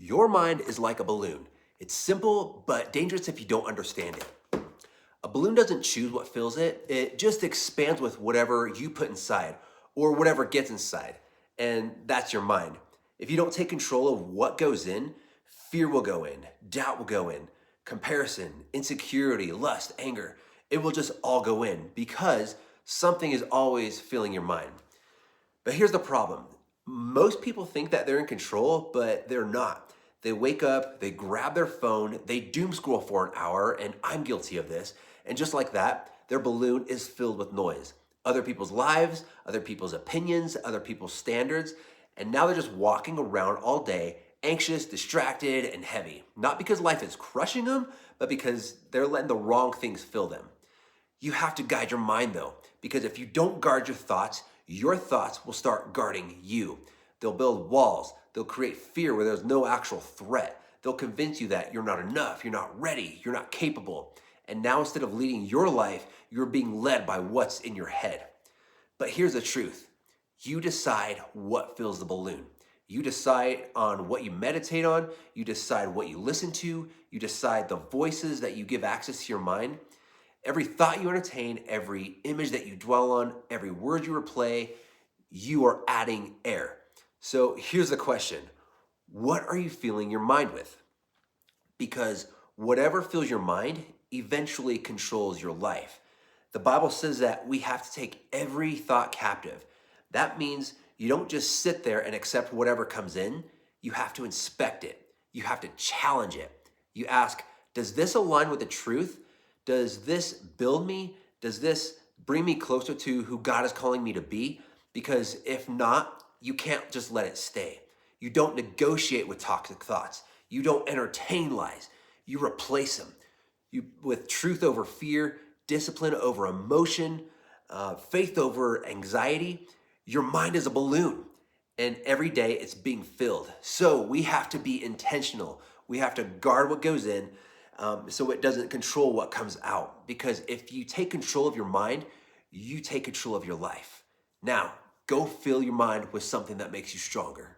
Your mind is like a balloon. It's simple, but dangerous if you don't understand it. A balloon doesn't choose what fills it, it just expands with whatever you put inside or whatever gets inside. And that's your mind. If you don't take control of what goes in, fear will go in, doubt will go in, comparison, insecurity, lust, anger. It will just all go in because something is always filling your mind. But here's the problem. Most people think that they're in control, but they're not. They wake up, they grab their phone, they doom scroll for an hour, and I'm guilty of this. And just like that, their balloon is filled with noise. Other people's lives, other people's opinions, other people's standards, and now they're just walking around all day, anxious, distracted, and heavy. Not because life is crushing them, but because they're letting the wrong things fill them. You have to guide your mind though, because if you don't guard your thoughts will start guarding you. They'll build walls, they'll create fear where there's no actual threat. They'll convince you that you're not enough, you're not ready, you're not capable. And now instead of leading your life, you're being led by what's in your head. But here's the truth. You decide what fills the balloon. You decide on what you meditate on, you decide what you listen to, you decide the voices that you give access to your mind. Every thought you entertain, every image that you dwell on, every word you replay, you are adding air. So here's the question. What are you filling your mind with? Because whatever fills your mind eventually controls your life. The Bible says that we have to take every thought captive. That means you don't just sit there and accept whatever comes in. You have to inspect it. You have to challenge it. You ask, does this align with the truth? Does this build me? Does this bring me closer to who God is calling me to be? Because if not, you can't just let it stay. You don't negotiate with toxic thoughts. You don't entertain lies. You replace them. With truth over fear, discipline over emotion, faith over anxiety. Your mind is a balloon, and every day it's being filled. So we have to be intentional. We have to guard what goes in, so it doesn't control what comes out. Because if you take control of your mind, you take control of your life. Now, go fill your mind with something that makes you stronger.